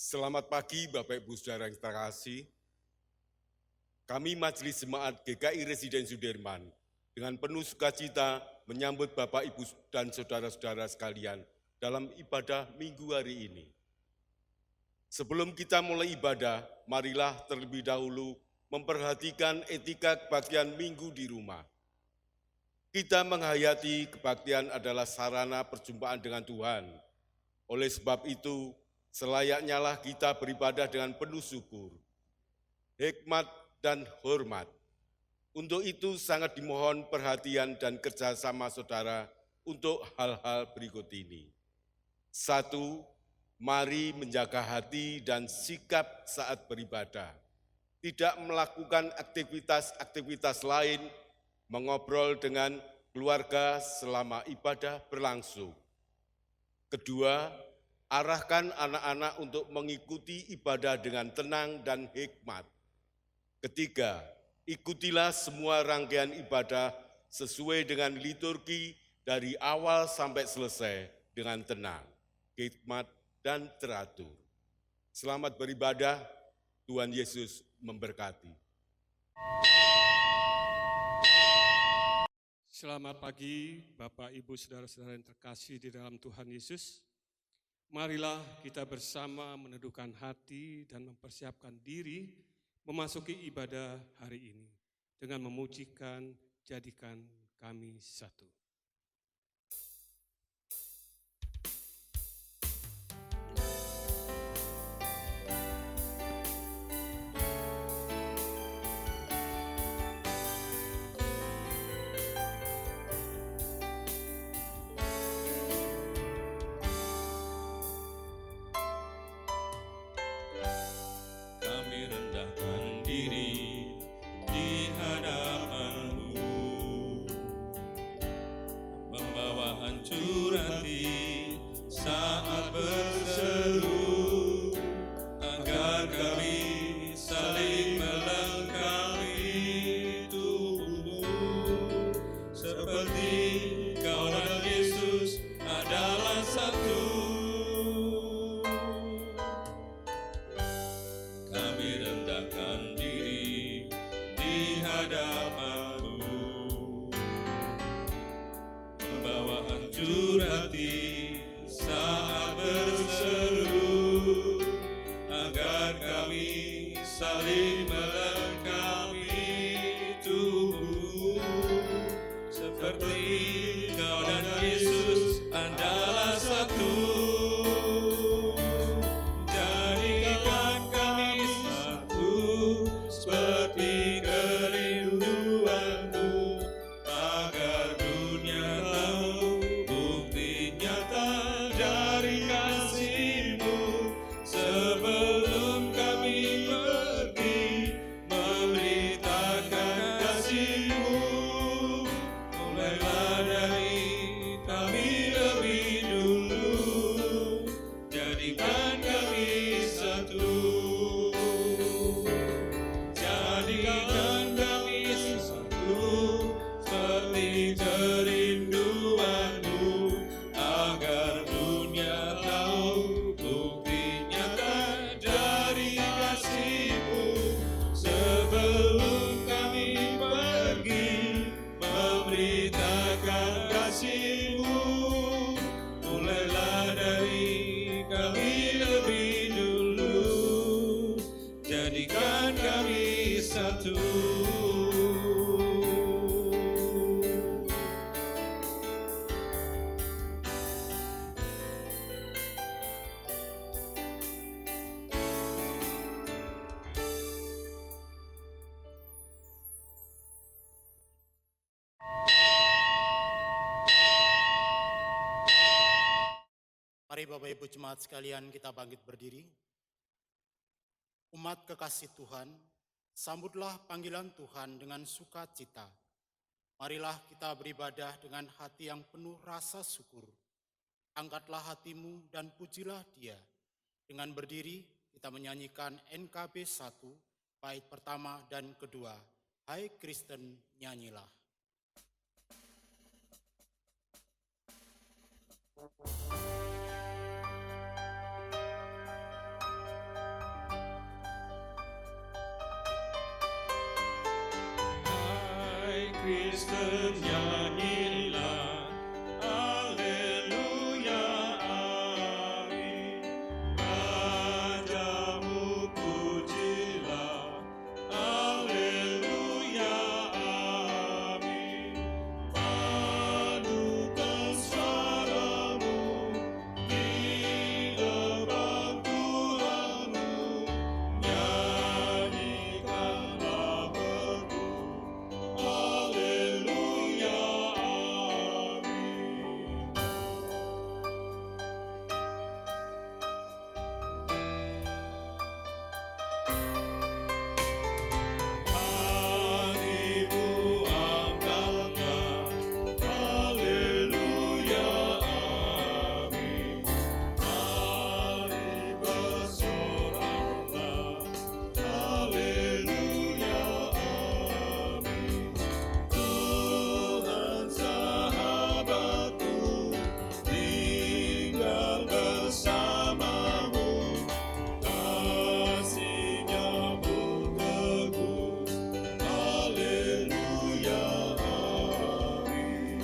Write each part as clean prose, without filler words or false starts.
Selamat pagi Bapak Ibu Saudara yang terkasih. Kami Majelis Jemaat GKI Residen Sudirman dengan penuh sukacita menyambut Bapak Ibu dan saudara-saudara sekalian dalam ibadah minggu hari ini. Sebelum kita mulai ibadah, marilah terlebih dahulu memperhatikan etika kebaktian minggu di rumah. Kita menghayati kebaktian adalah sarana perjumpaan dengan Tuhan. Oleh sebab itu, selayaknya lah kita beribadah dengan penuh syukur, hikmat, dan hormat. Untuk itu sangat dimohon perhatian dan kerjasama saudara untuk hal-hal berikut ini. 1. Mari menjaga hati dan sikap saat beribadah. Tidak melakukan aktivitas-aktivitas lain, mengobrol dengan keluarga selama ibadah berlangsung. Kedua, arahkan anak-anak untuk mengikuti ibadah dengan tenang dan hikmat. Ketiga, ikutilah semua rangkaian ibadah sesuai dengan liturgi dari awal sampai selesai dengan tenang, hikmat, dan teratur. Selamat beribadah, Tuhan Yesus memberkati. Selamat pagi Bapak, Ibu, Saudara-saudara yang terkasih di dalam Tuhan Yesus. Marilah kita bersama meneduhkan hati dan mempersiapkan diri memasuki ibadah hari ini dengan memujikan jadikan kami satu. Mari Bapak Ibu Jemaat sekalian kita bangkit berdiri. Umat kekasih Tuhan, sambutlah panggilan Tuhan dengan sukacita. Marilah kita beribadah dengan hati yang penuh rasa syukur. Angkatlah hatimu dan pujilah Dia. Dengan berdiri kita menyanyikan NKB 1, bait pertama dan kedua. Hai Kristen, nyanyilah. Kristennya hilang. Haleluya, amin. Rajamu pujilah. Haleluya, amin. Padukan suaramu di depan Tuhanmu, nyanyikanlah berdu. Haleluya, amin. Hatimu angkatlah. Haleluya, amin. Mari bersoraklah. Haleluya, amin. Tuhan sahabatku, tinggal bersamamu. Kasih-Nya berteguh. Haleluya, amin.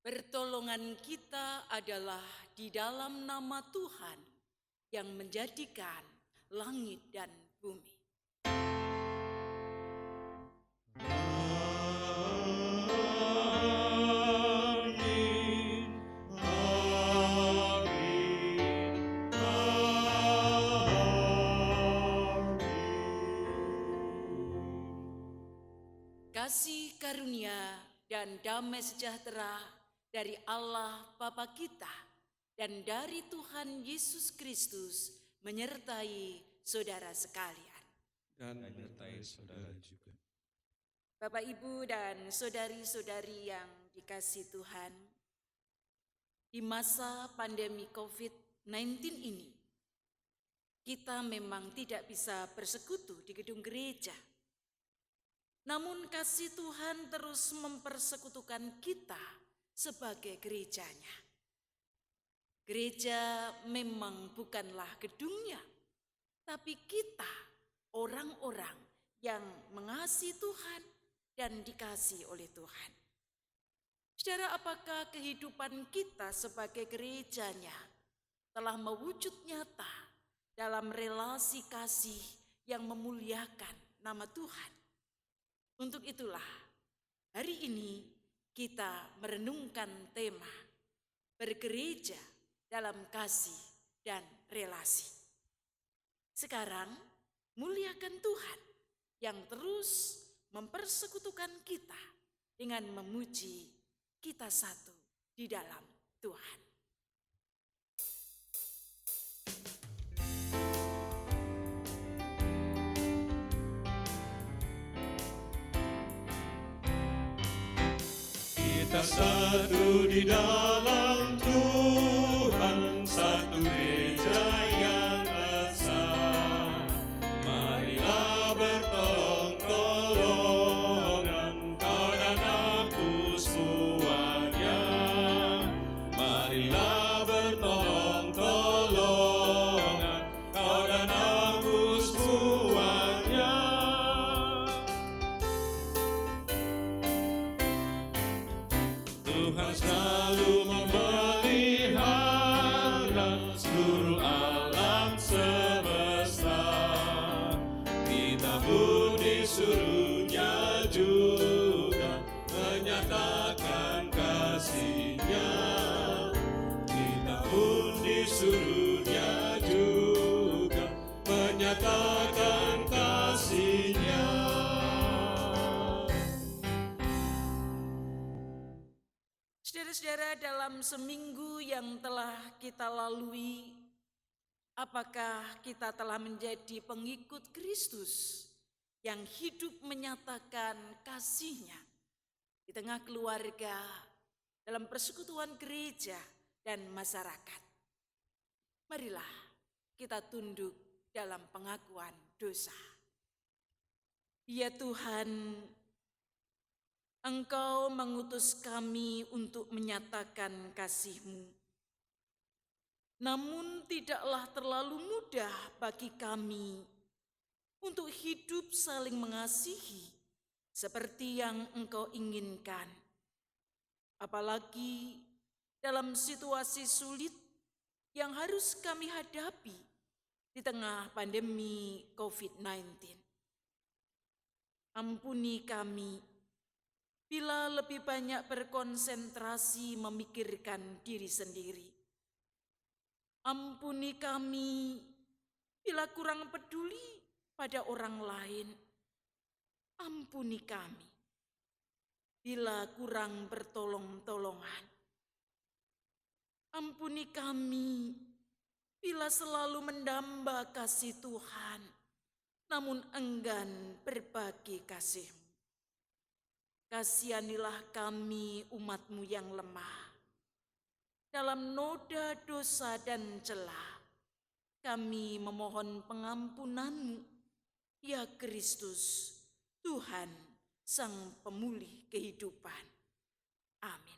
Pertolongan kita adalah di dalam nama Tuhan yang menjadikan langit dan bumi. Amin, amin, amin. Kasih karunia dan damai sejahtera dari Allah Bapa kita dan dari Tuhan Yesus Kristus menyertai saudara sekalian. Dan menyertai saudara juga. Bapak, Ibu, dan saudari-saudari yang dikasihi Tuhan, di masa pandemi COVID-19 ini, kita memang tidak bisa bersekutu di gedung gereja. Namun kasih Tuhan terus mempersekutukan kita sebagai gerejanya. Gereja memang bukanlah gedungnya, tapi kita orang-orang yang mengasihi Tuhan dan dikasihi oleh Tuhan. Saudara, apakah kehidupan kita sebagai gerejanya telah mewujud nyata dalam relasi kasih yang memuliakan nama Tuhan? Untuk itulah hari ini kita merenungkan tema bergereja dalam kasih dan relasi. Sekarang muliakan Tuhan yang terus mempersekutukan kita dengan memuji kita satu di dalam Tuhan. Kita satu di dalam Tuhan, satu gereja yang esa. Marilah bertolong-tolongan, kau dan aku semuanya. Marilah bertolong-tolongan, kau dan aku semuanya. Tuhan selalu memelihara seluruh alam semesta. Kita pun disuruhnya juga menyatakan kasih-Nya. Kita pun disuruhnya juga menyatakan kasih-Nya. Saudara-saudara, dalam seminggu yang telah kita lalui, apakah kita telah menjadi pengikut Kristus yang hidup menyatakan kasih-Nya di tengah keluarga, dalam persekutuan gereja dan masyarakat? Marilah kita tunduk dalam pengakuan dosa. Ya Tuhan, Engkau mengutus kami untuk menyatakan kasih-Mu. Namun tidaklah terlalu mudah bagi kami untuk hidup saling mengasihi seperti yang Engkau inginkan. Apalagi dalam situasi sulit yang harus kami hadapi di tengah pandemi COVID-19. Ampuni kami bila lebih banyak berkonsentrasi memikirkan diri sendiri. Ampuni kami bila kurang peduli pada orang lain. Ampuni kami bila kurang bertolong-tolongan. Ampuni kami bila selalu mendamba kasih Tuhan, namun enggan berbagi kasih-Mu. Kasihanilah kami umat-Mu yang lemah. Dalam noda dosa dan celah, kami memohon pengampunan-Mu, ya Kristus, Tuhan, Sang Pemulih kehidupan. Amin.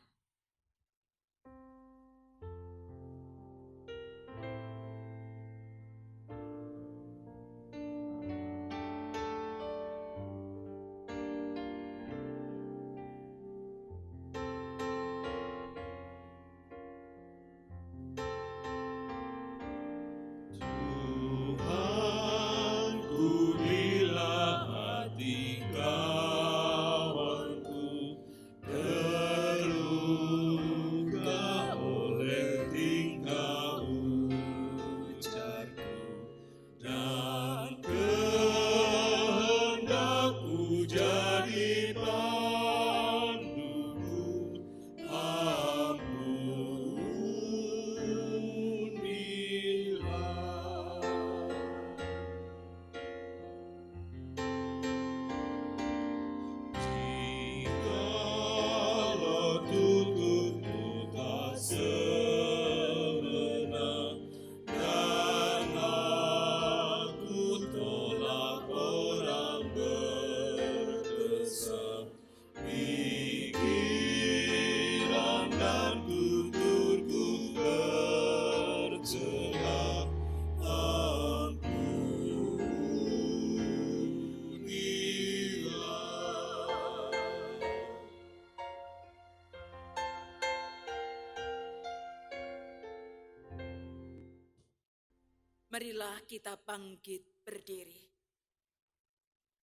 Marilah kita bangkit berdiri.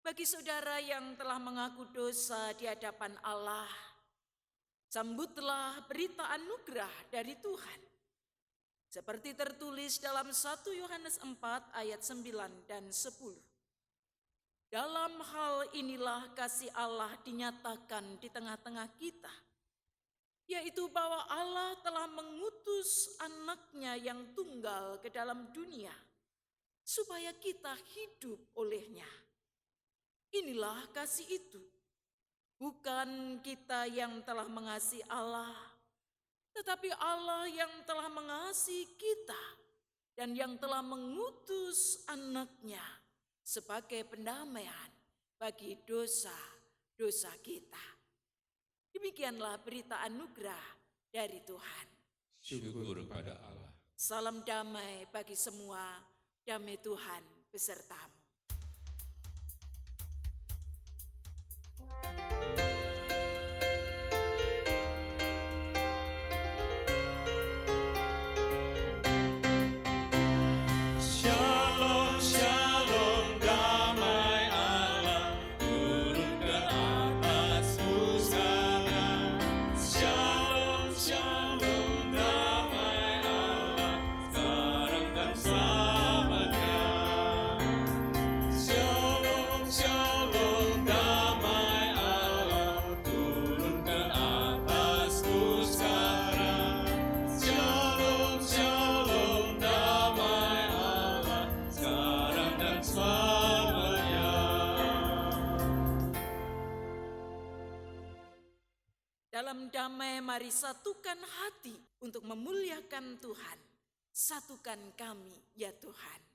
Bagi saudara yang telah mengaku dosa di hadapan Allah, sambutlah berita anugerah dari Tuhan. Seperti tertulis dalam 1 Yohanes 4 ayat 9 dan 10. Dalam hal inilah kasih Allah dinyatakan di tengah-tengah kita, yaitu bahwa Allah telah mengutus anaknya yang tunggal ke dalam dunia, supaya kita hidup olehnya. Inilah kasih itu, bukan kita yang telah mengasihi Allah, tetapi Allah yang telah mengasihi kita dan yang telah mengutus anaknya sebagai pendamaian bagi dosa-dosa kita. Demikianlah berita anugerah dari Tuhan. Syukur pada Allah. Salam damai bagi semua, damai Tuhan besertamu. Shalom, shalom, damai Allah turun ke atasmu sekarang. Shalom, shalom, damai Allah sekarang dan selamanya. Shalom, shalom, damai Allah turun ke atasmu sekarang. Shalom, shalom, damai Allah sekarang dan selamanya. Dalam damai mari satukan hati untuk memuliakan Tuhan. Satukan kami, ya Tuhan.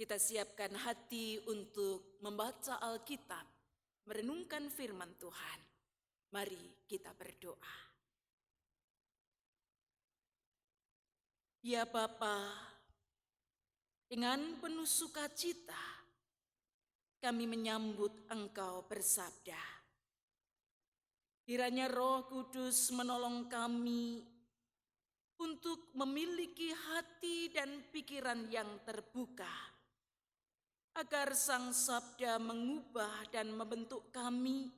Kita siapkan hati untuk membaca Alkitab, merenungkan firman Tuhan. Mari kita berdoa. Ya Bapa, dengan penuh sukacita kami menyambut Engkau bersabda. Kiranya Roh Kudus menolong kami untuk memiliki hati dan pikiran yang terbuka, agar Sang Sabda mengubah dan membentuk kami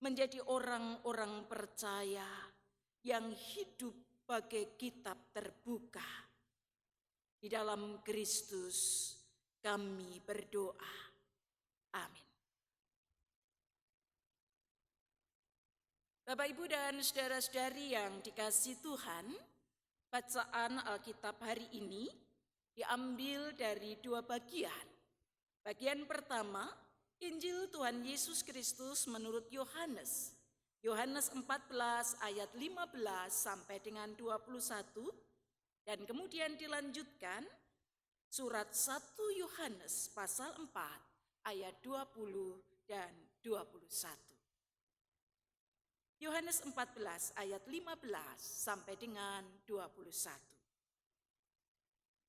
menjadi orang-orang percaya yang hidup bagai kitab terbuka. Di dalam Kristus kami berdoa. Amin. Bapak, Ibu, dan saudara-saudari yang dikasihi Tuhan, bacaan Alkitab hari ini diambil dari dua bagian. Bagian pertama, Injil Tuhan Yesus Kristus menurut Yohanes. Yohanes 14 ayat 15 sampai dengan 21, dan kemudian dilanjutkan surat 1 Yohanes pasal 4 ayat 20 dan 21. Yohanes 14 ayat 15 sampai dengan 21.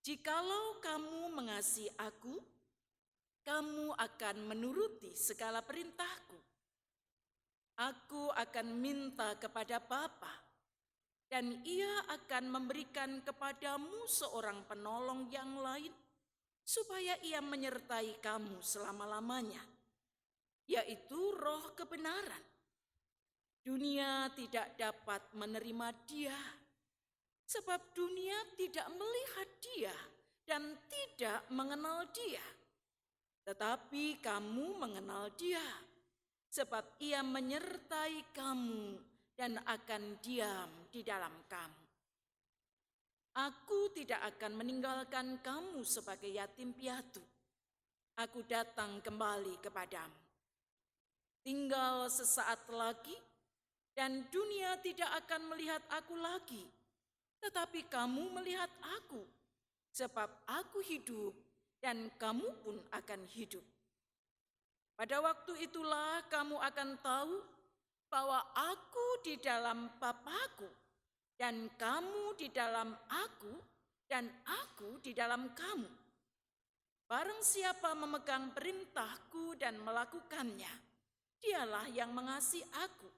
Jikalau kamu mengasihi aku, kamu akan menuruti segala perintahku. Aku akan minta kepada Bapa, dan Ia akan memberikan kepadamu seorang penolong yang lain, supaya Ia menyertai kamu selama-lamanya, yaitu Roh kebenaran. Dunia tidak dapat menerima Dia, sebab dunia tidak melihat Dia dan tidak mengenal Dia. Tetapi kamu mengenal Dia, sebab Ia menyertai kamu dan akan diam di dalam kamu. Aku tidak akan meninggalkan kamu sebagai yatim piatu. Aku datang kembali kepadamu. Tinggal sesaat lagi, dan dunia tidak akan melihat aku lagi. Tetapi kamu melihat aku, sebab aku hidup dan kamu pun akan hidup. Pada waktu itulah kamu akan tahu bahwa aku di dalam Bapa-Ku, dan kamu di dalam aku, dan aku di dalam kamu. Barang siapa memegang perintahku dan melakukannya, dialah yang mengasihi aku.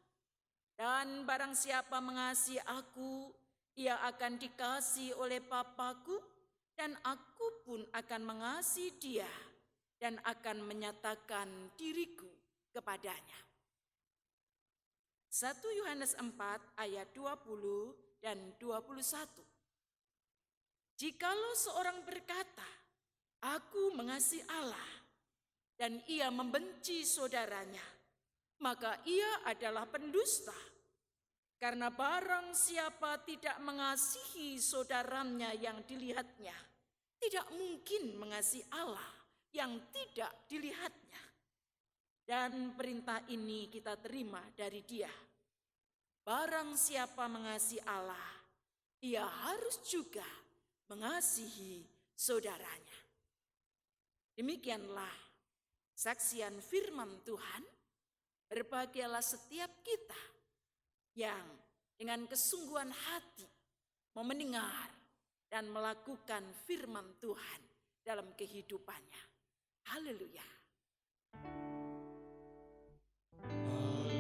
Dan barang siapa mengasihi aku, ia akan dikasihi oleh Bapa-Ku, dan aku pun akan mengasihi dia dan akan menyatakan diriku kepadanya. 1 Yohanes 4 ayat 20 dan 21. Jikalau seorang berkata, aku mengasihi Allah, dan ia membenci saudaranya, maka ia adalah pendusta. Karena barang siapa tidak mengasihi saudaranya yang dilihatnya, tidak mungkin mengasihi Allah yang tidak dilihatnya. Dan perintah ini kita terima dari Dia. Barang siapa mengasihi Allah, ia harus juga mengasihi saudaranya. Demikianlah saksian firman Tuhan. Berbahagialah setiap kita yang dengan kesungguhan hati mau mendengar dan melakukan firman Tuhan dalam kehidupannya. Haleluya.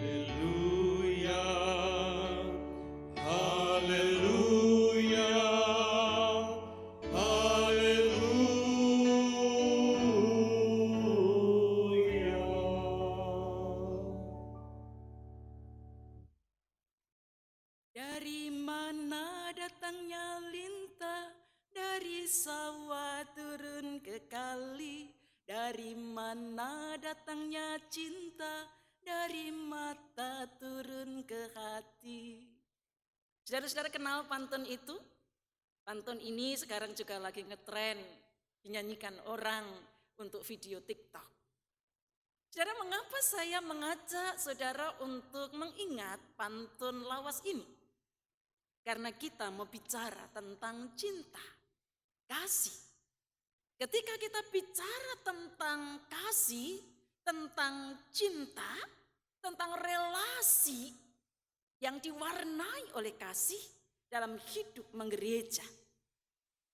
Haleluya, haleluya, haleluya. Dari mana datangnya lintah, dari sawah turun ke kali. Dari mana datangnya cinta, dari mata turun ke hati. Saudara-saudara kenal pantun itu? Pantun ini sekarang juga lagi ngetren, dinyanyikan orang untuk video TikTok. Saudara, mengapa saya mengajak saudara untuk mengingat pantun lawas ini? Karena kita mau bicara tentang cinta, kasih. Ketika kita bicara tentang kasih, tentang cinta, tentang relasi yang diwarnai oleh kasih dalam hidup menggereja,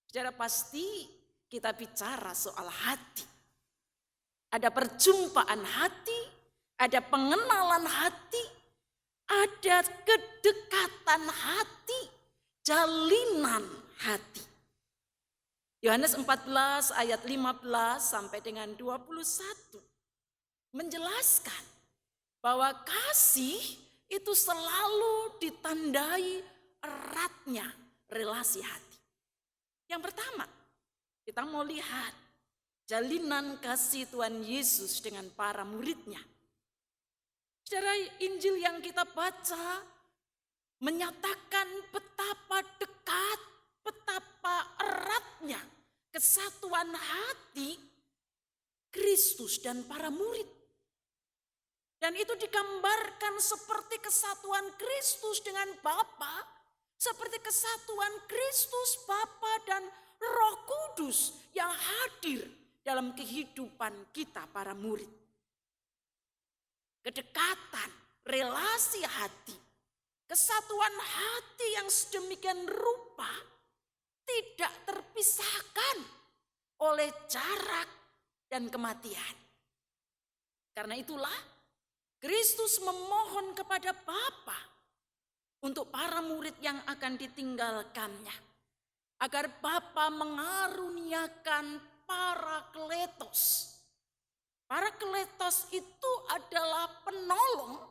saudara, pasti kita bicara soal hati. Ada perjumpaan hati, ada pengenalan hati, ada kedekatan hati, jalinan hati. Yohanes 14 ayat 15 sampai dengan 21 menjelaskan bahwa kasih itu selalu ditandai eratnya relasi hati. Yang pertama, kita mau lihat jalinan kasih Tuhan Yesus dengan para muridnya. Saudara, Injil yang kita baca menyatakan betapa dekat, betapa eratnya kesatuan hati Kristus dan para murid. Dan itu digambarkan seperti kesatuan Kristus dengan Bapa, seperti kesatuan Kristus, Bapa dan Roh Kudus yang hadir dalam kehidupan kita para murid. Kedekatan, relasi hati, kesatuan hati yang sedemikian rupa tidak terpisahkan oleh jarak dan kematian. Karena itulah Kristus memohon kepada Bapa untuk para murid yang akan ditinggalkannya, agar Bapa mengaruniakan Parakletos. Parakletos itu adalah penolong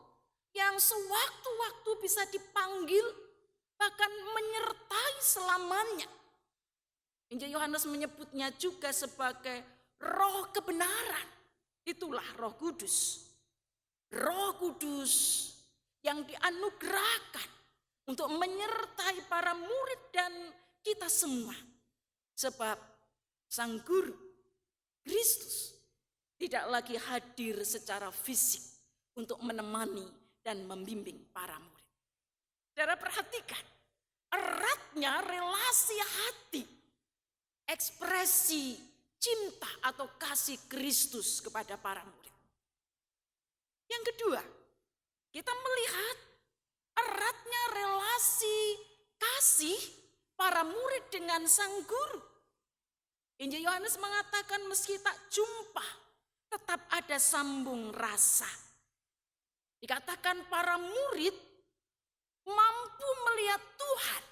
yang sewaktu-waktu bisa dipanggil, bahkan menyertai selamanya. Injil Yohanes menyebutnya juga sebagai roh kebenaran. Itulah Roh Kudus. Roh Kudus yang dianugerahkan untuk menyertai para murid dan kita semua. Sebab Sang Guru, Kristus, tidak lagi hadir secara fisik untuk menemani dan membimbing para murid. Saudara, perhatikan eratnya relasi hati, ekspresi cinta atau kasih Kristus kepada para murid. Yang kedua, kita melihat eratnya relasi kasih para murid dengan Sang Guru. Injil Yohanes mengatakan meski tak jumpa, tetap ada sambung rasa. Dikatakan para murid mampu melihat Tuhan,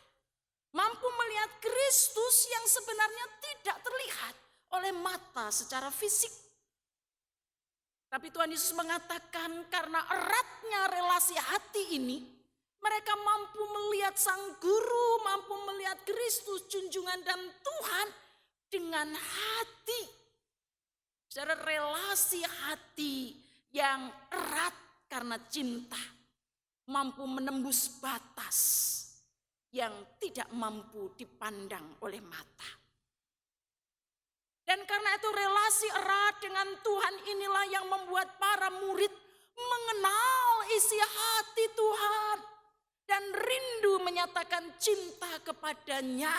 mampu melihat Kristus yang sebenarnya tidak terlihat oleh mata secara fisik. Tapi Tuhan Yesus mengatakan karena eratnya relasi hati ini, mereka mampu melihat Sang Guru, mampu melihat Kristus, junjungan dan Tuhan dengan hati. Secara relasi hati yang erat karena cinta, mampu menembus batas yang tidak mampu dipandang oleh mata. Dan karena itu relasi erat dengan Tuhan inilah yang membuat para murid mengenal isi hati Tuhan dan rindu menyatakan cinta kepadanya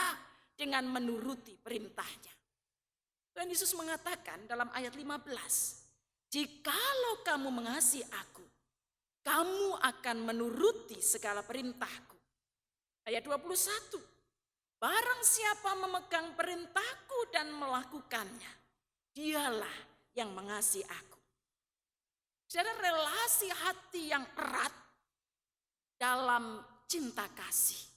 dengan menuruti perintahnya. Tuhan Yesus mengatakan dalam ayat 15, "Jikalau kamu mengasihi aku, kamu akan menuruti segala perintahku." Ayat 21, "Barang siapa memegang perintahku dan melakukannya, dialah yang mengasihi aku." Saudara, relasi hati yang erat dalam cinta kasih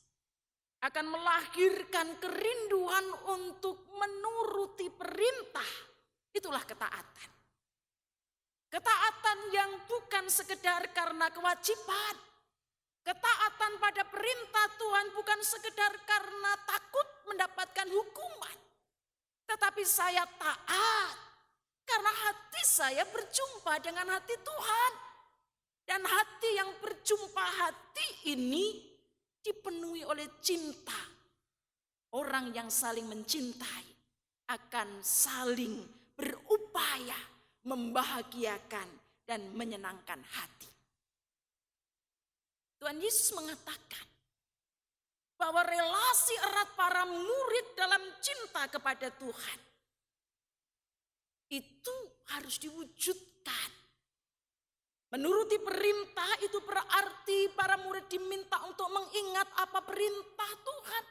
akan melahirkan kerinduan untuk menuruti perintah. Itulah ketaatan. Ketaatan yang bukan sekedar karena kewajiban. Ketaatan pada perintah Tuhan bukan sekedar karena takut mendapatkan hukuman. Tetapi saya taat karena hati saya berjumpa dengan hati Tuhan. Dan hati yang berjumpa hati ini dipenuhi oleh cinta. Orang yang saling mencintai akan saling berupaya membahagiakan dan menyenangkan hati. Tuhan Yesus mengatakan bahwa relasi erat para murid dalam cinta kepada Tuhan itu harus diwujudkan. Menuruti perintah itu berarti para murid diminta untuk mengingat apa perintah Tuhan.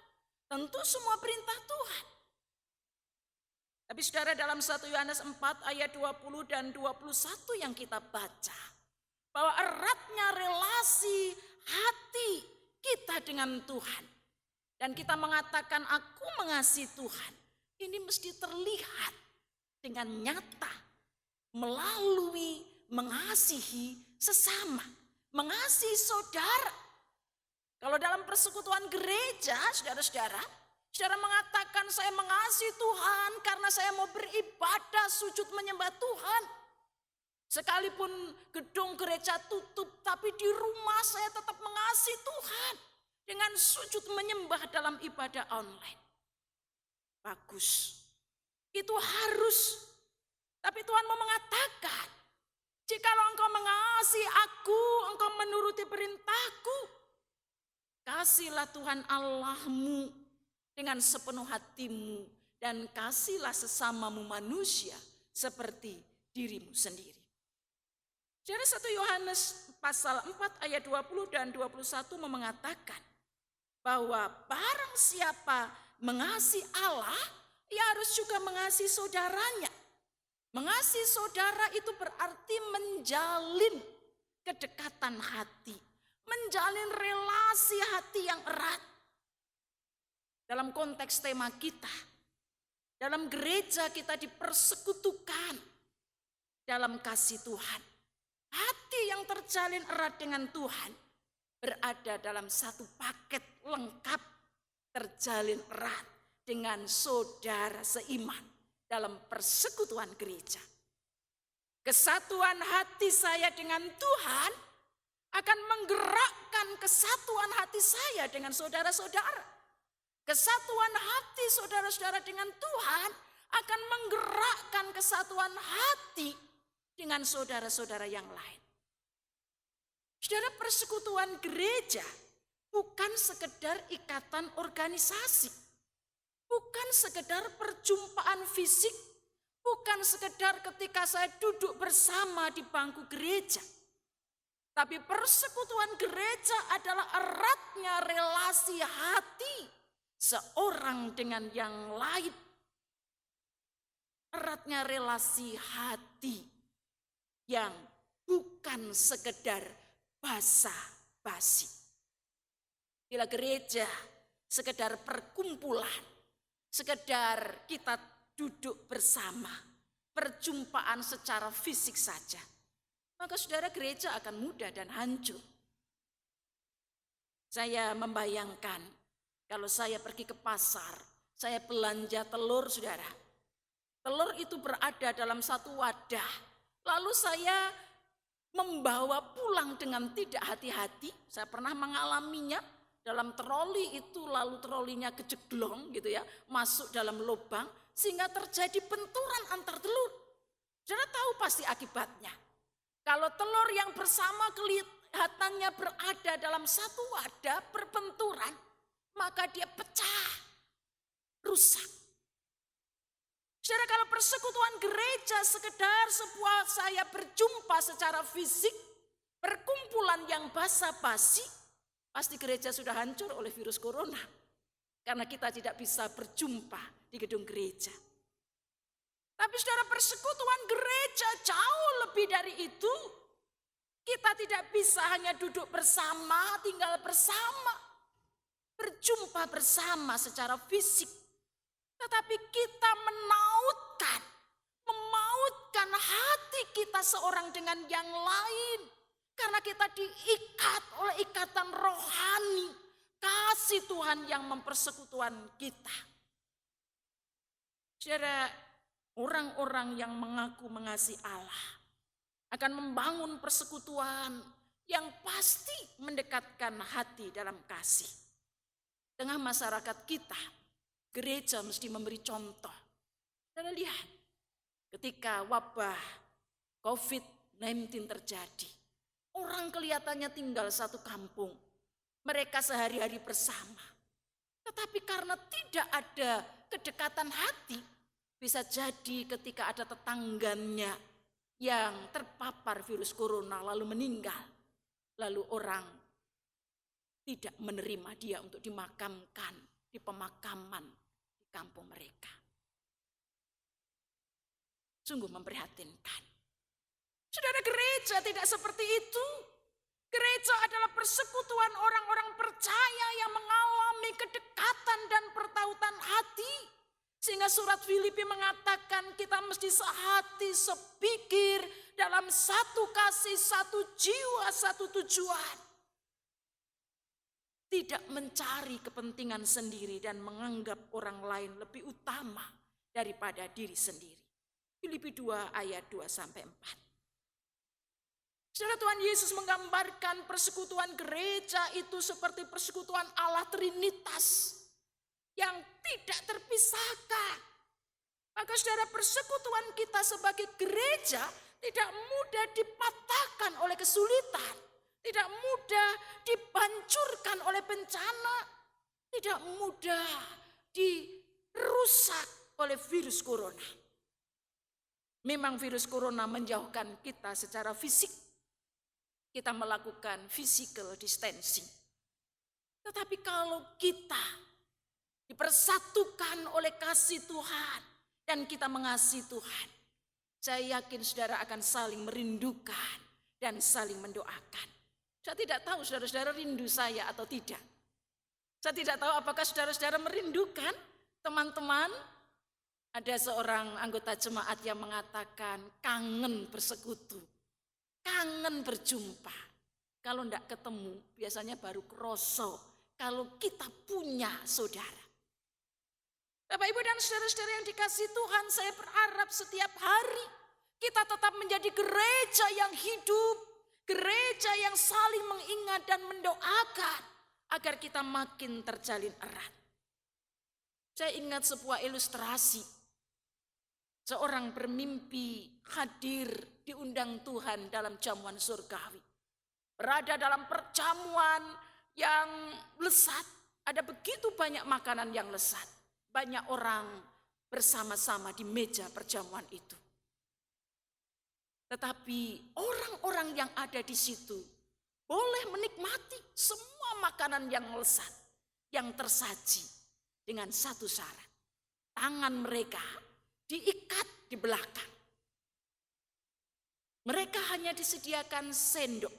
Tentu semua perintah Tuhan. Tapi saudara, dalam 1 Yohanes 4 ayat 20 dan 21 yang kita baca, bahwa eratnya relasi hati kita dengan Tuhan. Dan kita mengatakan aku mengasihi Tuhan. Ini mesti terlihat dengan nyata melalui mengasihi sesama, mengasihi saudara. Kalau dalam persekutuan gereja, saudara-saudara mengatakan saya mengasihi Tuhan karena saya mau beribadah, sujud menyembah Tuhan. Sekalipun gedung gereja tutup, tapi di rumah saya tetap mengasihi Tuhan dengan sujud menyembah dalam ibadah online. Bagus. Itu harus. Tapi Tuhan mau mengatakan, jikalau engkau mengasihi aku, engkau menuruti perintahku, kasihlah Tuhan Allahmu dengan sepenuh hatimu dan kasihlah sesamamu manusia seperti dirimu sendiri. Jadi 1 Yohanes pasal 4 ayat 20 dan 21 mengatakan bahwa barang siapa mengasihi Allah, ia harus juga mengasihi saudaranya. Mengasihi saudara itu berarti menjalin kedekatan hati, menjalin relasi hati yang erat. Dalam konteks tema kita, dalam gereja kita dipersekutukan dalam kasih Tuhan. Hati yang terjalin erat dengan Tuhan berada dalam satu paket lengkap, terjalin erat dengan saudara seiman dalam persekutuan gereja. Kesatuan hati saya dengan Tuhan akan menggerakkan kesatuan hati saya dengan saudara-saudara. Kesatuan hati saudara-saudara dengan Tuhan akan menggerakkan kesatuan hati dengan saudara-saudara yang lain. Saudara, persekutuan gereja bukan sekedar ikatan organisasi, bukan sekedar perjumpaan fisik, bukan sekedar ketika saya duduk bersama di bangku gereja. Tapi persekutuan gereja adalah eratnya relasi hati seorang dengan yang lain. Eratnya relasi hati yang bukan sekedar basa-basi. Bila gereja sekedar perkumpulan, sekedar kita duduk bersama, perjumpaan secara fisik saja, maka saudara, gereja akan mudah dan hancur. Saya membayangkan kalau saya pergi ke pasar, saya belanja telur, saudara. Telur itu berada dalam satu wadah, lalu saya membawa pulang dengan tidak hati-hati. Saya pernah mengalaminya dalam troli itu, lalu trolinya kejeglong gitu ya, masuk dalam lubang sehingga terjadi benturan antar telur. Saudara tahu pasti akibatnya. Kalau telur yang bersama kelihatannya berada dalam satu wadah berbenturan, maka dia pecah, rusak. Saudara, kalau persekutuan gereja sekedar sebuah saya berjumpa secara fisik, perkumpulan yang basa-basi, pasti gereja sudah hancur oleh virus corona. Karena kita tidak bisa berjumpa di gedung gereja. Tapi saudara, persekutuan gereja jauh lebih dari itu. Kita tidak bisa hanya duduk bersama, tinggal bersama, berjumpa bersama secara fisik. Tetapi kita memautkan hati kita seorang dengan yang lain. Karena kita diikat oleh ikatan rohani, kasih Tuhan yang mempersekutuan kita. Saudara, orang-orang yang mengaku mengasihi Allah akan membangun persekutuan yang pasti mendekatkan hati dalam kasih. Tengah masyarakat kita, gereja mesti memberi contoh. Dan lihat, ketika wabah COVID-19 terjadi, orang kelihatannya tinggal satu kampung. Mereka sehari-hari bersama. Tetapi karena tidak ada kedekatan hati, Bisa jadi ketika ada tetangganya yang terpapar virus corona lalu meninggal, lalu orang tidak menerima dia untuk dimakamkan di pemakaman di kampung mereka. Sungguh memprihatinkan. Saudara, gereja tidak seperti itu. Gereja adalah persekutuan orang-orang percaya yang mengalami kedekatan dan pertautan hati. Sehingga surat Filipi mengatakan kita mesti sehati, sepikir, dalam satu kasih, satu jiwa, satu tujuan. Tidak mencari kepentingan sendiri dan menganggap orang lain lebih utama daripada diri sendiri. Filipi 2 ayat 2-4. Saudara, Tuhan Yesus menggambarkan persekutuan gereja itu seperti persekutuan Allah Trinitas yang tidak terpisahkan. Maka saudara, persekutuan kita sebagai gereja tidak mudah dipatahkan oleh kesulitan, tidak mudah dihancurkan oleh bencana, tidak mudah dirusak oleh virus corona. Memang virus corona menjauhkan kita secara fisik. Kita melakukan physical distancing. Tetapi kalau kita dipersatukan oleh kasih Tuhan dan kita mengasihi Tuhan, saya yakin saudara akan saling merindukan dan saling mendoakan. Saya tidak tahu saudara-saudara rindu saya atau tidak. Saya tidak tahu apakah saudara-saudara merindukan teman-teman. Ada seorang anggota jemaat yang mengatakan kangen bersekutu, kangen berjumpa. Kalau tidak ketemu biasanya baru kroso kalau kita punya saudara. Bapak, Ibu, dan saudara-saudara yang dikasihi Tuhan, saya berharap setiap hari kita tetap menjadi gereja yang hidup, gereja yang saling mengingat dan mendoakan agar kita makin terjalin erat. Saya ingat sebuah ilustrasi. Seorang bermimpi hadir diundang Tuhan dalam jamuan surgawi. Berada dalam perjamuan yang lezat. Ada begitu banyak makanan yang lezat. Banyak orang bersama-sama di meja perjamuan itu. Tetapi orang-orang yang ada di situ boleh menikmati semua makanan yang lezat yang tersaji dengan satu syarat. Tangan mereka diikat di belakang. Mereka hanya disediakan sendok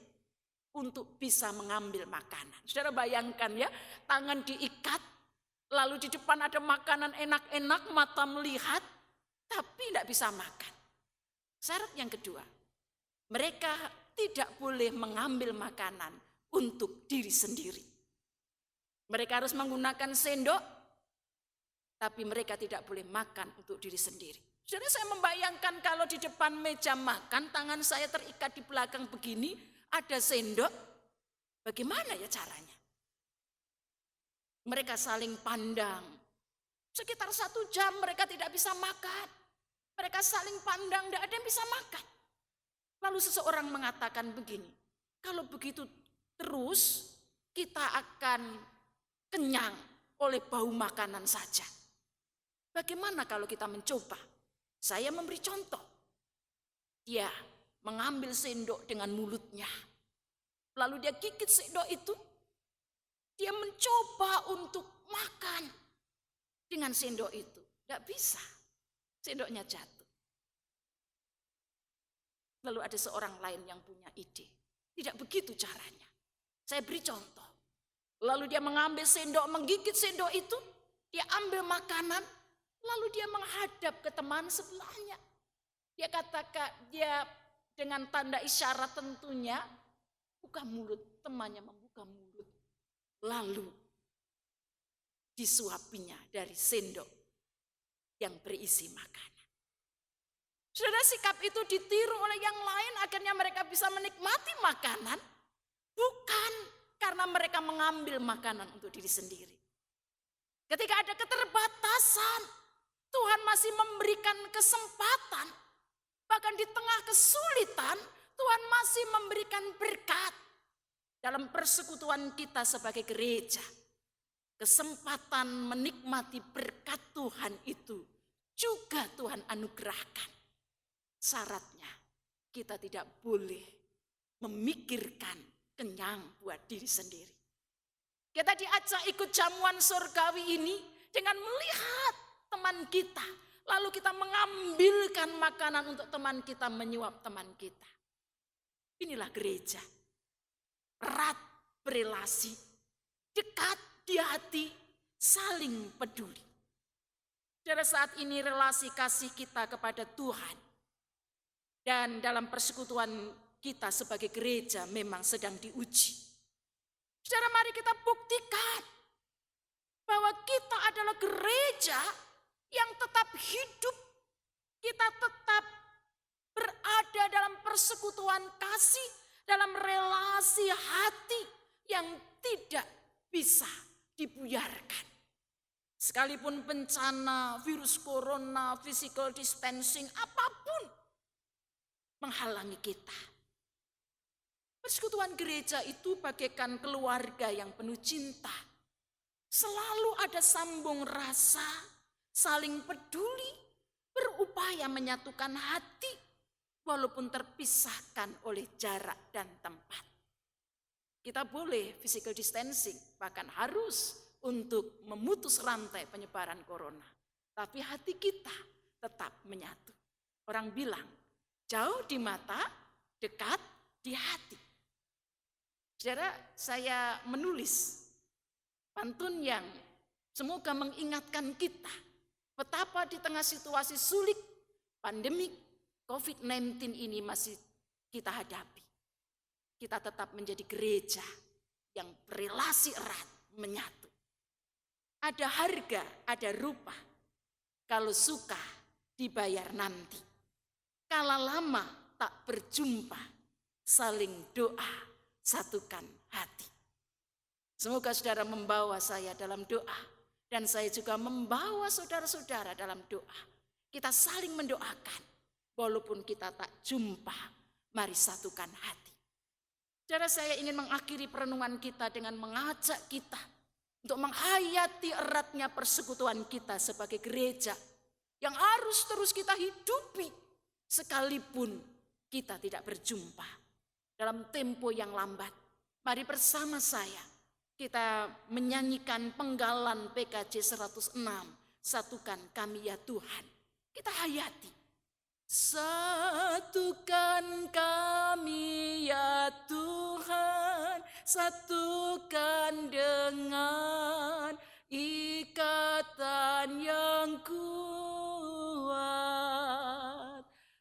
untuk bisa mengambil makanan. Saudara bayangkan ya, tangan diikat, lalu di depan ada makanan enak-enak, mata melihat, tapi tidak bisa makan. Syarat yang kedua, mereka tidak boleh mengambil makanan untuk diri sendiri. Mereka harus menggunakan sendok, tapi mereka tidak boleh makan untuk diri sendiri. Jadi saya membayangkan kalau di depan meja makan, tangan saya terikat di belakang begini, ada sendok, bagaimana ya caranya? Mereka saling pandang. Sekitar 1 jam mereka tidak bisa makan. Mereka saling pandang, tidak ada yang bisa makan. Lalu seseorang mengatakan begini, kalau begitu terus kita akan kenyang oleh bau makanan saja. Bagaimana kalau kita mencoba? Saya memberi contoh. Dia mengambil sendok dengan mulutnya. Lalu dia gigit sendok itu. Dia mencoba untuk makan dengan sendok itu. Tidak bisa. Sendoknya jatuh. Lalu ada seorang lain yang punya ide. Tidak begitu caranya. Saya beri contoh. Lalu dia mengambil sendok, menggigit sendok itu. Dia ambil makanan. Lalu dia menghadap ke teman sebelahnya. Dia katakan, dia dengan tanda isyarat tentunya, buka mulut, temannya membuka mulut. Lalu disuapinya dari sendok yang berisi makanan. Saudara, sikap itu ditiru oleh yang lain, akhirnya mereka bisa menikmati makanan. Bukan karena mereka mengambil makanan untuk diri sendiri. Ketika ada keterbatasan, Tuhan masih memberikan kesempatan, bahkan di tengah kesulitan, Tuhan masih memberikan berkat. Dalam persekutuan kita sebagai gereja, kesempatan menikmati berkat Tuhan itu juga Tuhan anugerahkan. Syaratnya kita tidak boleh memikirkan kenyang buat diri sendiri. Kita diajak ikut jamuan surgawi ini dengan melihat teman kita. Lalu kita mengambilkan makanan untuk teman kita, menyuap teman kita. Inilah gereja. Erat berelasi, dekat di hati, saling peduli. Pada saat ini relasi kasih kita kepada Tuhan dan dalam persekutuan kita sebagai gereja memang sedang diuji. Saudara, mari kita buktikan bahwa kita adalah gereja yang tetap hidup. Kita tetap berada dalam persekutuan kasih, dalam relasi hati yang tidak bisa dibuyarkan. Sekalipun bencana, virus corona, physical distancing, apapun menghalangi kita. Persekutuan gereja itu bagaikan keluarga yang penuh cinta. Selalu ada sambung rasa, saling peduli, berupaya menyatukan hati, walaupun terpisahkan oleh jarak dan tempat. Kita boleh physical distancing, bahkan harus untuk memutus rantai penyebaran corona. Tapi hati kita tetap menyatu. Orang bilang, jauh di mata, dekat di hati. Saudara, saya menulis pantun yang semoga mengingatkan kita betapa di tengah situasi sulit, pandemik COVID-19 ini masih kita hadapi. Kita tetap menjadi gereja yang berelasi erat, menyatu. Ada harga, ada rupa. Kalau suka dibayar nanti. Kala lama tak berjumpa, saling doa, satukan hati. Semoga saudara membawa saya dalam doa. Dan saya juga membawa saudara-saudara dalam doa. Kita saling mendoakan. Walaupun kita tak jumpa, mari satukan hati. Saudara, saya ingin mengakhiri perenungan kita dengan mengajak kita untuk menghayati eratnya persekutuan kita sebagai gereja yang harus terus kita hidupi sekalipun kita tidak berjumpa dalam tempo yang lambat. Mari bersama saya kita menyanyikan penggalan PKJ 106, satukan kami ya Tuhan. Kita hayati. Satukan kami ya Tuhan, satukan dengan ikatan yang kuat.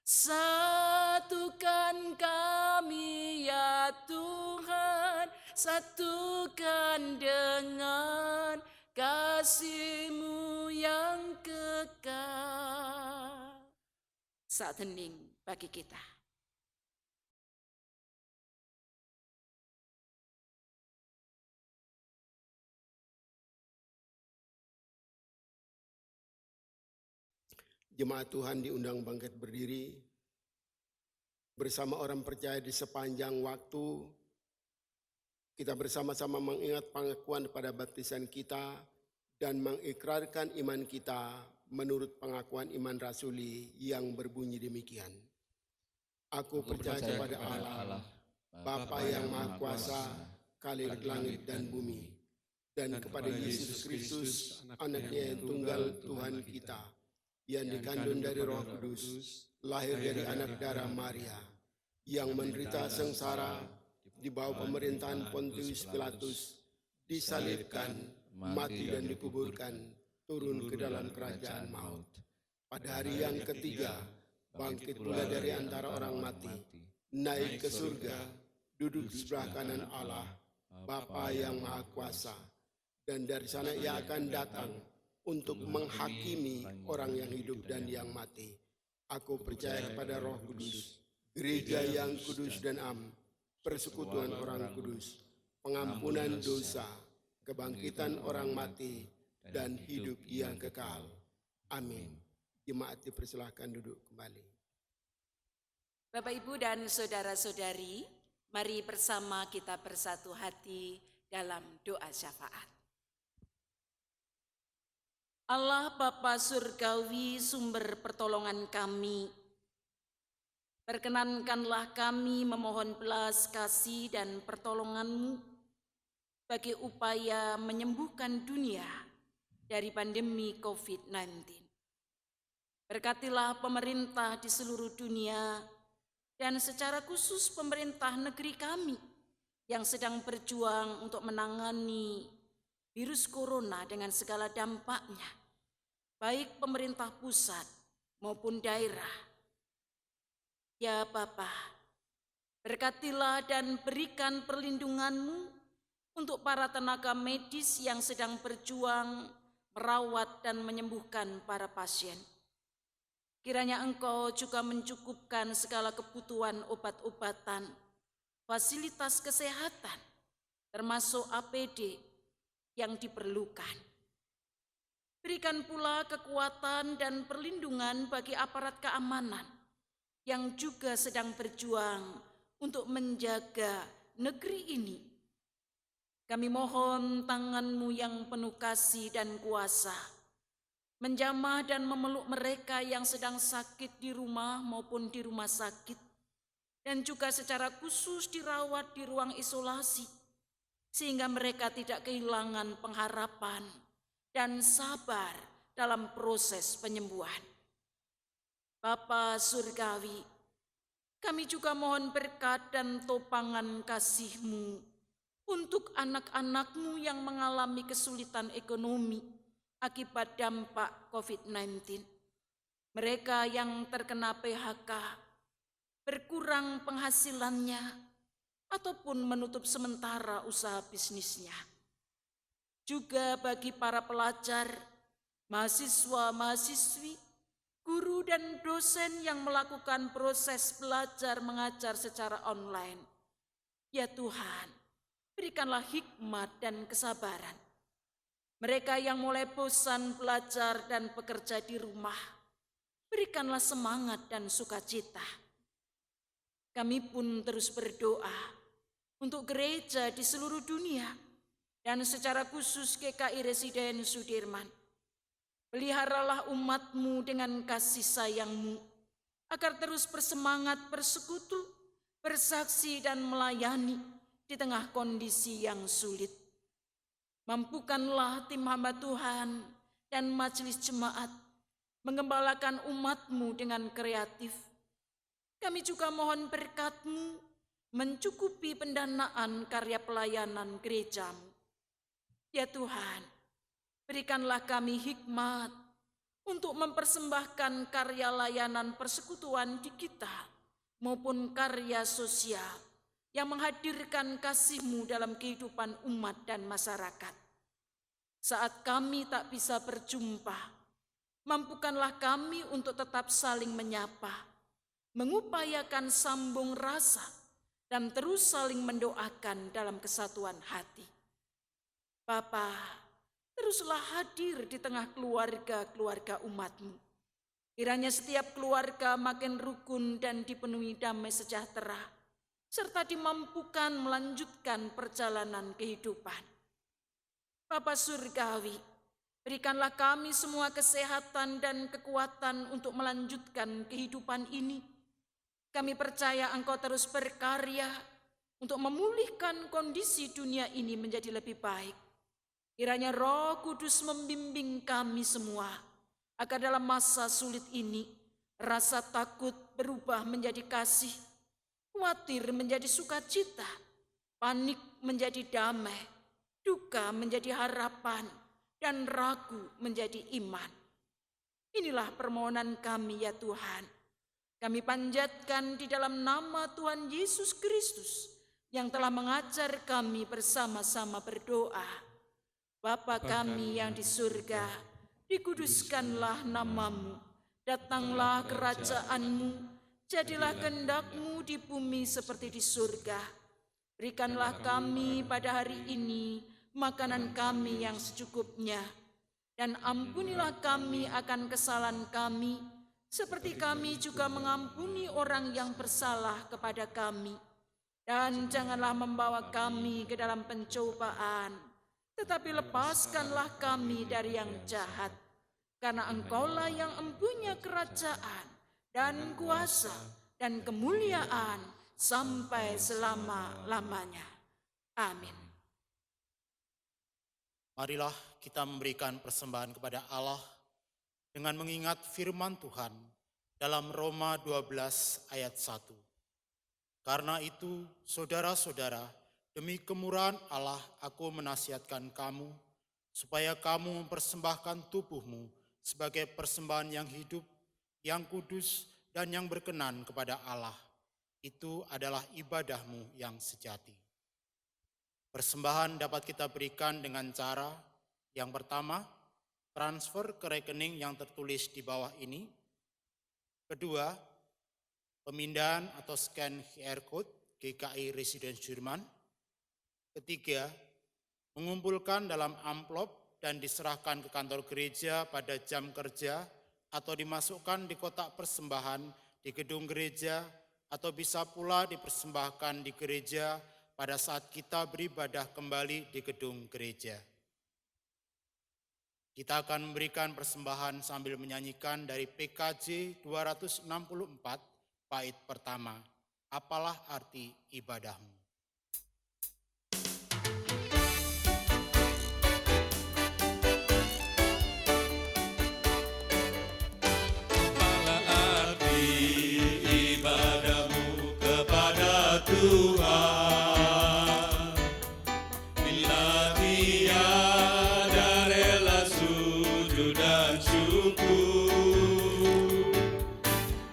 Satukan kami ya Tuhan, satukan dengan kasih-Mu yang kekal. Saat hening bagi kita. Jemaat Tuhan diundang bangkit berdiri. Bersama orang percaya di sepanjang waktu, kita bersama-sama mengingat pengakuan pada baptisan kita dan mengikrarkan iman kita menurut pengakuan iman rasuli yang berbunyi demikian. Aku percaya kepada Allah, Bapa yang Maha Kuasa, Khalik langit dan bumi, dan kepada Yesus Kristus, Anaknya yang tunggal Tuhan kita, yang dikandung dari Roh Kudus, lahir dari anak darah Maria, yang menderita sengsara di bawah pemerintahan Pontius Pilatus, disalibkan, mati dan dikuburkan, turun ke dalam kerajaan maut. Pada hari yang ketiga, bangkit pula dari antara orang mati, naik ke surga, duduk di sebelah kanan Allah, Bapa yang Maha Kuasa, dan dari sana Ia akan datang untuk menghakimi orang yang hidup dan yang mati. Aku percaya kepada Roh Kudus, gereja yang kudus dan am, persekutuan orang kudus, pengampunan dosa, kebangkitan orang mati, dan hidup yang kekal. Amin. Jemaat dipersilahkan duduk kembali. Bapak, Ibu, dan saudara-saudari, mari bersama kita bersatu hati dalam doa syafaat. Allah Bapa Surgawi, sumber pertolongan kami, perkenankanlah kami memohon belas kasih dan pertolongan-Mu bagi upaya menyembuhkan dunia dari pandemi COVID-19. Berkatilah pemerintah di seluruh dunia dan secara khusus pemerintah negeri kami yang sedang berjuang untuk menangani virus corona dengan segala dampaknya, baik pemerintah pusat maupun daerah. Ya Bapa, berkatilah dan berikan perlindungan-Mu untuk para tenaga medis yang sedang berjuang merawat dan menyembuhkan para pasien. Kiranya Engkau juga mencukupkan segala kebutuhan obat-obatan, fasilitas kesehatan, termasuk APD yang diperlukan. Berikan pula kekuatan dan perlindungan bagi aparat keamanan yang juga sedang berjuang untuk menjaga negeri ini. Kami mohon tangan-Mu yang penuh kasih dan kuasa, menjamah dan memeluk mereka yang sedang sakit di rumah maupun di rumah sakit, dan juga secara khusus dirawat di ruang isolasi, sehingga mereka tidak kehilangan pengharapan dan sabar dalam proses penyembuhan. Bapa Surgawi, kami juga mohon berkat dan topangan kasih-Mu untuk anak-anak-Mu yang mengalami kesulitan ekonomi akibat dampak COVID-19. Mereka yang terkena PHK, berkurang penghasilannya, ataupun menutup sementara usaha bisnisnya. Juga bagi para pelajar, mahasiswa-mahasiswi, guru dan dosen yang melakukan proses belajar mengajar secara online. Ya Tuhan, berikanlah hikmat dan kesabaran. Mereka yang mulai bosan belajar dan bekerja di rumah, berikanlah semangat dan sukacita. Kami pun terus berdoa untuk gereja di seluruh dunia dan secara khusus GKI Residen Sudirman. Peliharalah umat-Mu dengan kasih sayang-Mu agar terus bersemangat bersekutu, bersaksi dan melayani di tengah kondisi yang sulit. Mampukanlah tim hamba Tuhan dan majelis jemaat menggembalakan umat-Mu dengan kreatif. Kami juga mohon berkat-Mu mencukupi pendanaan karya pelayanan gereja-Mu. Ya Tuhan, berikanlah kami hikmat untuk mempersembahkan karya layanan persekutuan digital maupun karya sosial yang menghadirkan kasih-Mu dalam kehidupan umat dan masyarakat. Saat kami tak bisa berjumpa, mampukanlah kami untuk tetap saling menyapa, mengupayakan sambung rasa, dan terus saling mendoakan dalam kesatuan hati. Bapa, teruslah hadir di tengah keluarga-keluarga umat-Mu. Kiranya setiap keluarga makin rukun dan dipenuhi damai sejahtera, serta dimampukan melanjutkan perjalanan kehidupan. Bapa Surgawi, berikanlah kami semua kesehatan dan kekuatan untuk melanjutkan kehidupan ini. Kami percaya Engkau terus berkarya untuk memulihkan kondisi dunia ini menjadi lebih baik. Kiranya Roh Kudus membimbing kami semua, agar dalam masa sulit ini, rasa takut berubah menjadi kasih, khawatir menjadi sukacita, panik menjadi damai, duka menjadi harapan, dan ragu menjadi iman. Inilah permohonan kami ya Tuhan. Kami panjatkan di dalam nama Tuhan Yesus Kristus yang telah mengajar kami bersama-sama berdoa. Bapa kami yang di surga, dikuduskanlah nama-Mu, datanglah kerajaan-Mu, jadilah kehendak-Mu di bumi seperti di surga. Berikanlah kami pada hari ini makanan kami yang secukupnya, dan ampunilah kami akan kesalahan kami, seperti kami juga mengampuni orang yang bersalah kepada kami. Dan janganlah membawa kami ke dalam pencobaan, tetapi lepaskanlah kami dari yang jahat. karena Engkaulah yang empunya kerajaan dan kuasa dan kemuliaan sampai selama-lamanya. Amin. Marilah kita memberikan persembahan kepada Allah dengan mengingat firman Tuhan dalam Roma 12 ayat 1. Karena itu, saudara-saudara, demi kemurahan Allah aku menasihatkan kamu, supaya kamu mempersembahkan tubuhmu sebagai persembahan yang hidup, yang kudus, dan yang berkenan kepada Allah. Itu adalah ibadahmu yang sejati. Persembahan dapat kita berikan dengan cara yang pertama, transfer ke rekening yang tertulis di bawah ini. Kedua, pemindahan atau scan QR Code GKI Residence Sudirman. Ketiga, mengumpulkan dalam amplop dan diserahkan ke kantor gereja pada jam kerja atau dimasukkan di kotak persembahan di gedung gereja atau bisa pula dipersembahkan di gereja pada saat kita beribadah kembali di gedung gereja. Kita akan memberikan persembahan sambil menyanyikan dari PKJ 264 bait pertama, Apalah Arti Ibadahmu. Tuhan, bila tiada rela sujud dan syukur,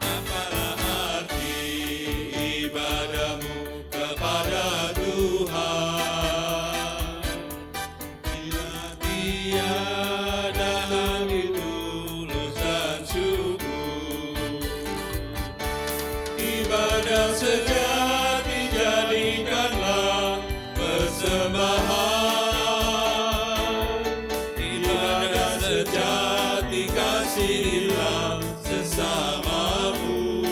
apalah arti ibadahmu kepada Tuhan, bila tiada hati tulus dan syukur, ibadah sejati jadikanlah persembahan, ibadah sejati kasihilah sesamamu,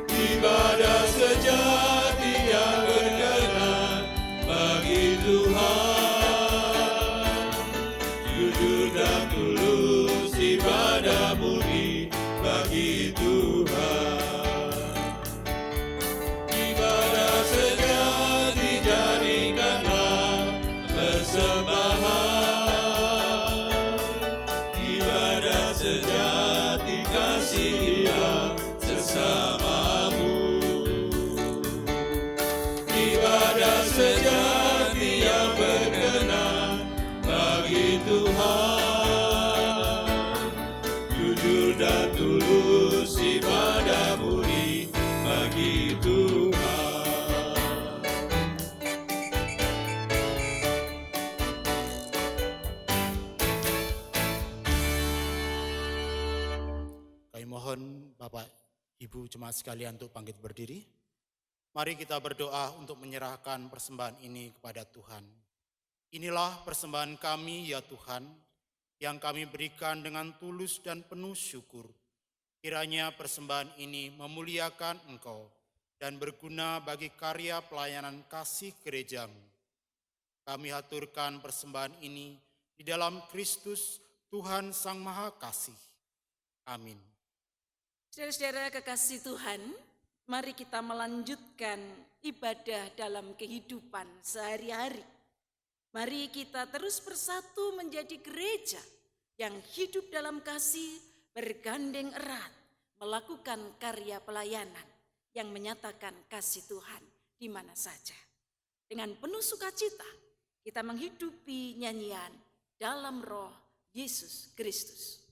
ibadah sejati yang berkenan bagi Tuhan, jujur dan tulus ibadah murni bagi Tuhan. Ibadah sejati jadikanlah persembahan, ibadah sejati kasihilah sesamamu, ibadah sejati yang berkenan bagi Tuhan, jujur dan tulus ibadah murni bagi Tuhan. Kami mohon Bapak, Ibu jemaat sekalian untuk bangkit berdiri. Mari kita berdoa untuk menyerahkan persembahan ini kepada Tuhan. Inilah persembahan kami ya Tuhan, yang kami berikan dengan tulus dan penuh syukur. Kiranya persembahan ini memuliakan Engkau dan berguna bagi karya pelayanan kasih gerejamu. Kami haturkan persembahan ini di dalam Kristus Tuhan Sang Maha Kasih. Amin. Saudara-saudara kekasih Tuhan, mari kita melanjutkan ibadah dalam kehidupan sehari-hari. Mari kita terus bersatu menjadi gereja yang hidup dalam kasih, bergandeng erat, melakukan karya pelayanan yang menyatakan kasih Tuhan di mana saja. Dengan penuh sukacita, kita menghidupi nyanyian dalam roh Yesus Kristus.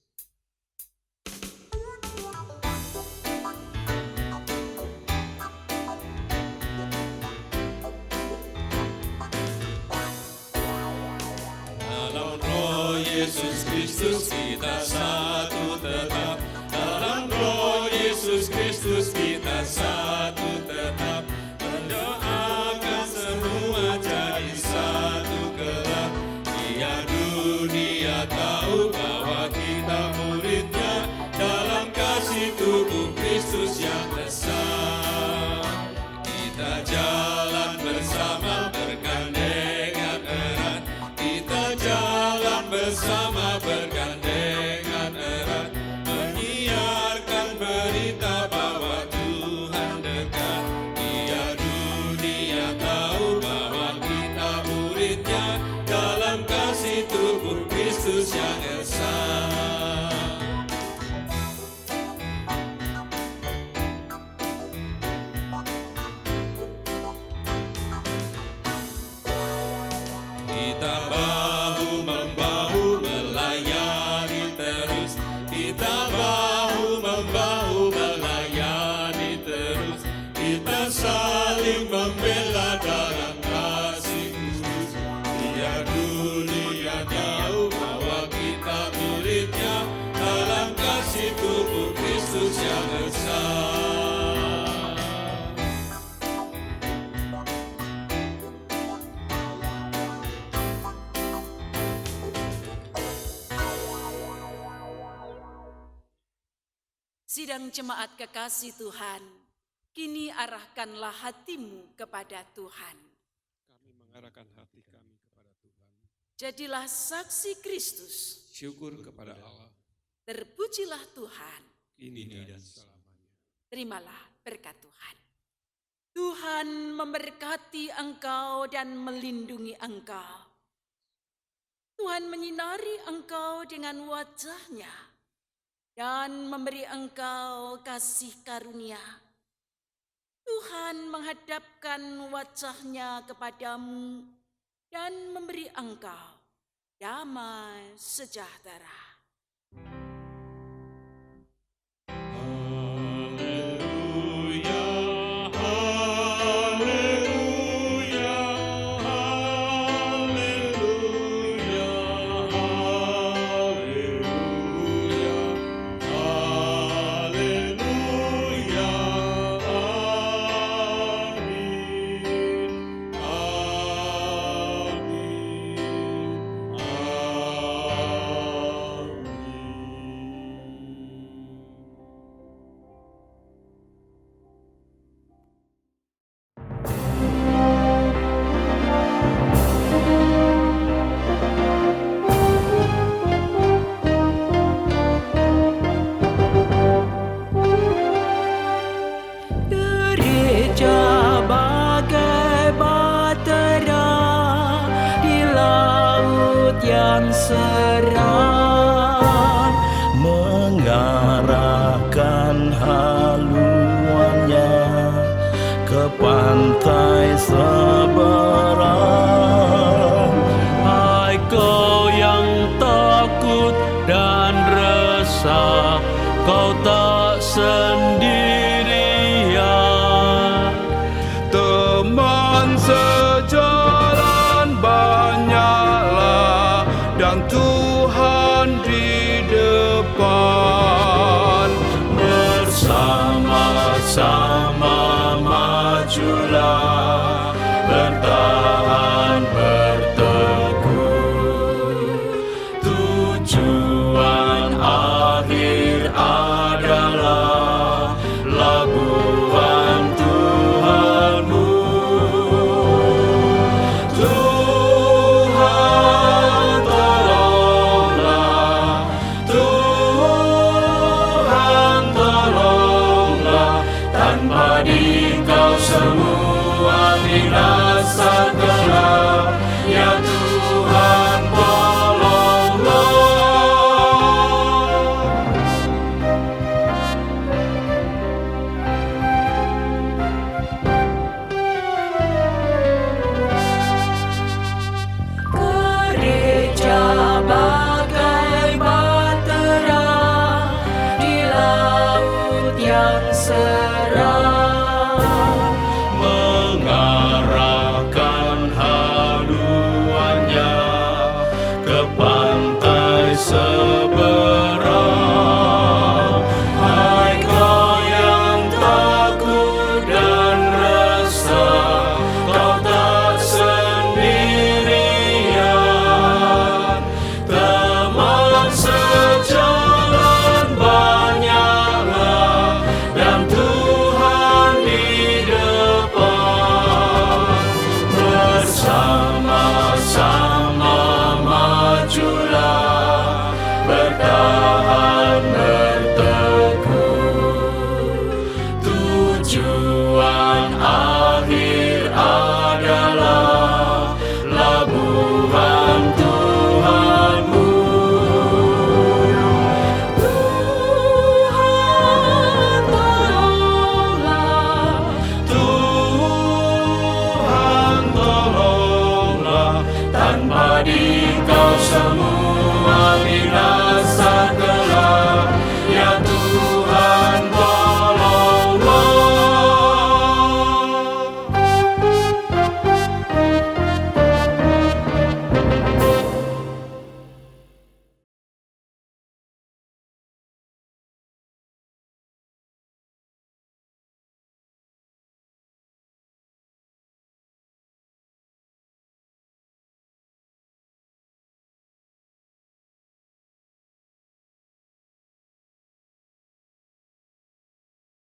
Yesus Kristus kita satu tetap, dalam roh Yesus Kristus kita satu tetap, mendoakan semua jadi satu kelak, biar dunia tahu bahwa kita muridnya, dalam kasih tubuh Kristus yang besar. Kita jalan bersama bergandengan erat, kita jalan bersama bersama bergandengan erat, menyiarkan berita bahwa Tuhan dekat. Biar dunia tahu bahwa kita muridnya, dalam kasih tubuh Kristus yang esa. Kita bahu-membahu melayani terus, kita bahu-membahu melayani terus, kita saling membela dalam kasih Kristus. Biar dunia tahu bahwa kita muridnya, dalam kasih tubuh Kristus yang esa. Sidang jemaat kekasih Tuhan, kini arahkanlah hatimu kepada Tuhan. Kami mengarahkan hati kami kepada Tuhan. Jadilah saksi Kristus. Syukur kepada Allah, Terpujilah Tuhan. kini dan selamanya. Terimalah berkat Tuhan. Tuhan memberkati engkau dan melindungi engkau. Tuhan menyinari engkau dengan wajah-Nya dan memberi engkau kasih karunia. Tuhan menghadapkan wajah-Nya kepadamu dan memberi engkau damai sejahtera. Haleluya, haleluya, haleluya, haleluya, haleluya, amin, amin, Gereja bagai batera di laut yang seram, mengarahkan haluannya ke pantai seberang. Hai kau yang takut dan resah, kau tak sendiri.